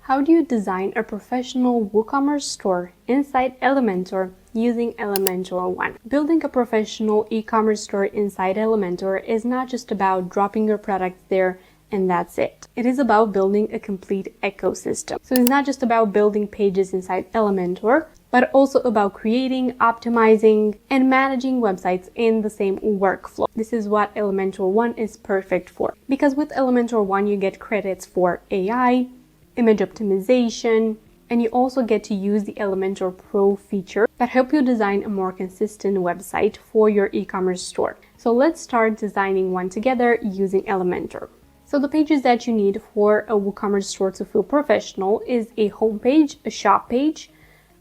How do you design a professional WooCommerce store inside Elementor using Elementor 1? Building a professional e-commerce store inside Elementor is not just about dropping your products there and that's it. It is about building a complete ecosystem. So it's not just about building pages inside Elementor, but also about creating, optimizing, and managing websites in the same workflow. This is what Elementor 1 is perfect for. Because with Elementor 1, you get credits for AI, image optimization, and you also get to use the Elementor Pro feature that help you design a more consistent website for your e-commerce store. So let's start designing one together using Elementor. So the pages that you need for a WooCommerce store to feel professional is a home page, a shop page,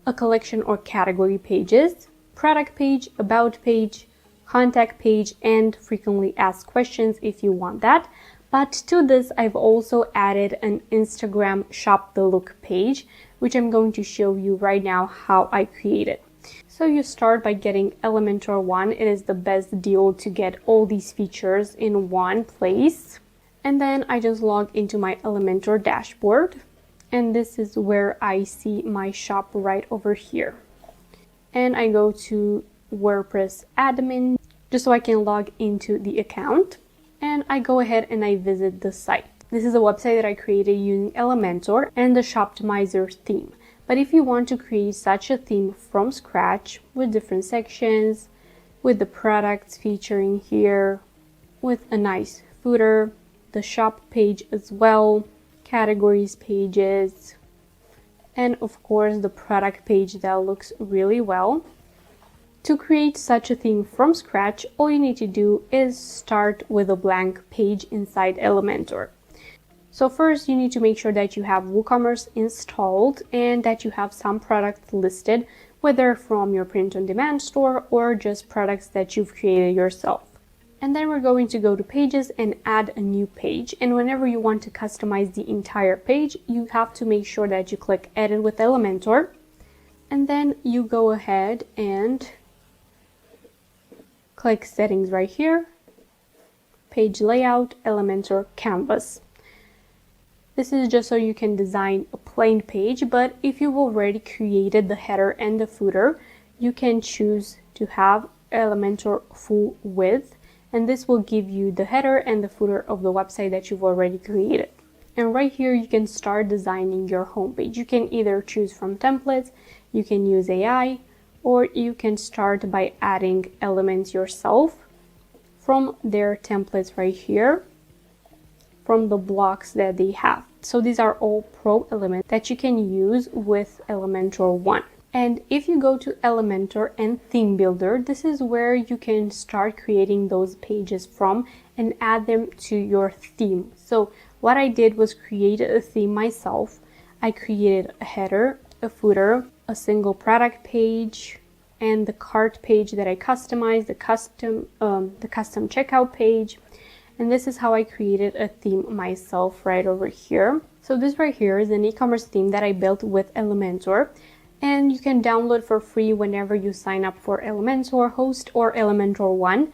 a collection or category pages, product page, about page, contact page, and frequently asked questions if you want that. But to this, I've also added an Instagram Shop the Look page, which I'm going to show you right now how I created. So you start by getting Elementor 1. It is the best deal to get all these features in one place. And then I just log into my Elementor dashboard. And this is where I see my shop right over here. And I go to WordPress admin just so I can log into the account. And I go ahead and I visit the site. This is a website that I created using Elementor and the Shoptimizer theme. But if you want to create such a theme from scratch with different sections, with the products featuring here, with a nice footer, the shop page as well, categories pages, and of course the product page that looks really well. To create such a theme from scratch, all you need to do is start with a blank page inside Elementor. So first you need to make sure that you have WooCommerce installed and that you have some products listed, whether from your print-on-demand store or just products that you've created yourself. And then we're going to go to pages and add a new page. And whenever you want to customize the entire page, you have to make sure that you click Edit with Elementor. And then you go ahead and click Settings right here, Page Layout, Elementor Canvas. This is just so you can design a plain page, but if you've already created the header and the footer, you can choose to have Elementor full width, and this will give you the header and the footer of the website that you've already created. And right here, you can start designing your homepage. You can either choose from templates, you can use AI, or you can start by adding elements yourself from their templates right here, from the blocks that they have. So these are all pro elements that you can use with Elementor 1. And if you go to Elementor and Theme Builder, this is where you can start creating those pages from and add them to your theme. So what I did was create a theme myself. I created a header, a footer, a single product page, and the cart page that I customized, the custom checkout page. And this is how I created a theme myself right over here. So this right here is an e-commerce theme that I built with Elementor, and you can download for free whenever you sign up for Elementor Host or Elementor 1.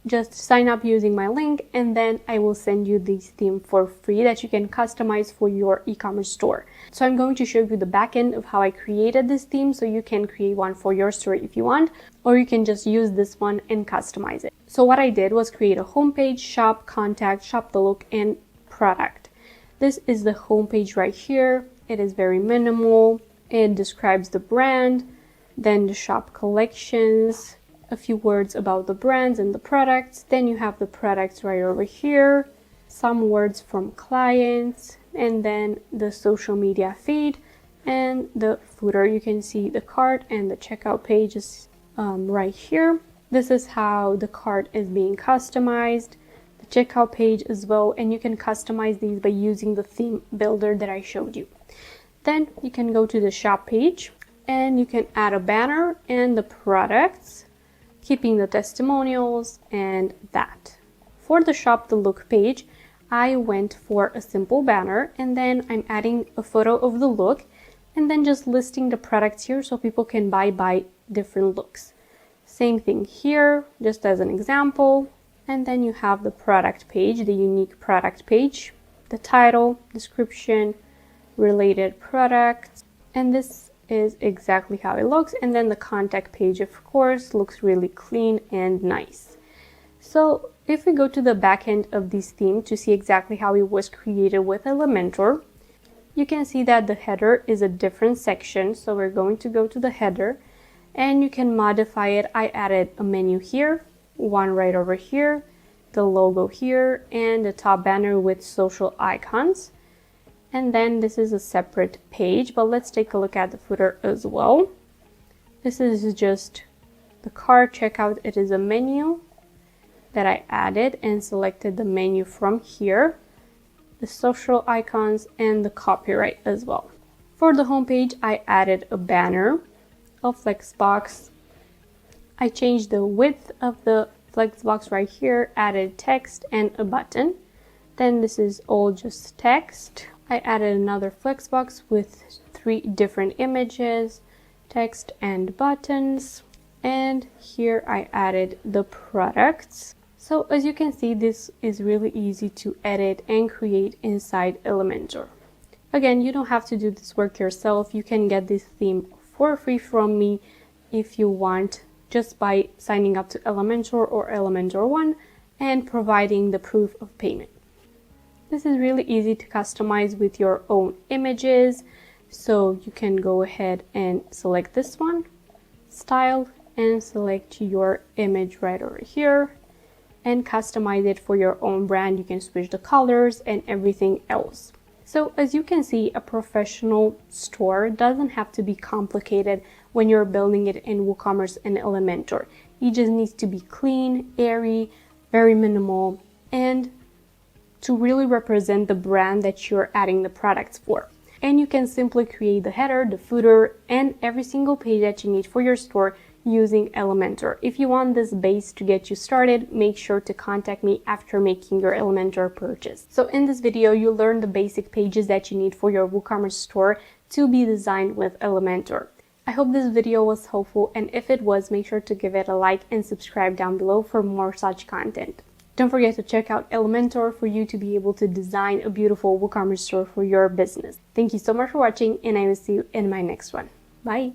Just sign up using my link, and then I will send you this theme for free that you can customize for your e-commerce store. So I'm going to show you the back end of how I created this theme, so you can create one for your store if you want, or you can just use this one and customize it. So what I did was create a homepage, shop, contact, shop the look, and product. This is the homepage right here. It is very minimal. It describes the brand, then the shop collections, a few words about the brands and the products. Then you have the products right over here, some words from clients, and then the social media feed and the footer. You can see the cart and the checkout pages right here. This is how the cart is being customized, the checkout page as well, and you can customize these by using the theme builder that I showed you. Then you can go to the shop page and you can add a banner and the products, keeping the testimonials and that. For the shop the look page, I went for a simple banner, and then I'm adding a photo of the look and then just listing the products here so people can buy different looks. Same thing here, just as an example. And then you have the product page, the unique product page, the title, description, related products, and this is exactly how it looks. And then the contact page, of course, looks really clean and nice. So if we go to the back end of this theme to see exactly how it was created with Elementor, you can see that the header is a different section. So we're going to go to the header and you can modify it. I added a menu here, one right over here, the logo here, and the top banner with social icons. And then this is a separate page, but let's take a look at the footer as well. This is just the cart checkout. It is a menu that I added and selected the menu from here, the social icons, and the copyright as well. For the homepage, I added a banner, a flex box. I changed the width of the flex box right here, added text and a button. Then this is all just text. I added another flex box with 3 different images, text and buttons. And here I added the products. So as you can see, this is really easy to edit and create inside Elementor. Again, you don't have to do this work yourself. You can get this theme for free from me if you want, just by signing up to Elementor or Elementor One and providing the proof of payment. This is really easy to customize with your own images. So you can go ahead and select this one, style, and select your image right over here and customize it for your own brand. You can switch the colors and everything else. So as you can see, a professional store doesn't have to be complicated when you're building it in WooCommerce and Elementor. It just needs to be clean, airy, very minimal, and to really represent the brand that you're adding the products for. And you can simply create the header, the footer, and every single page that you need for your store using Elementor. If you want this base to get you started, make sure to contact me after making your Elementor purchase. So in this video, you learned the basic pages that you need for your WooCommerce store to be designed with Elementor. I hope this video was helpful, and if it was, make sure to give it a like and subscribe down below for more such content. Don't forget to check out Elementor for you to be able to design a beautiful WooCommerce store for your business. Thank you so much for watching, and I will see you in my next one. Bye!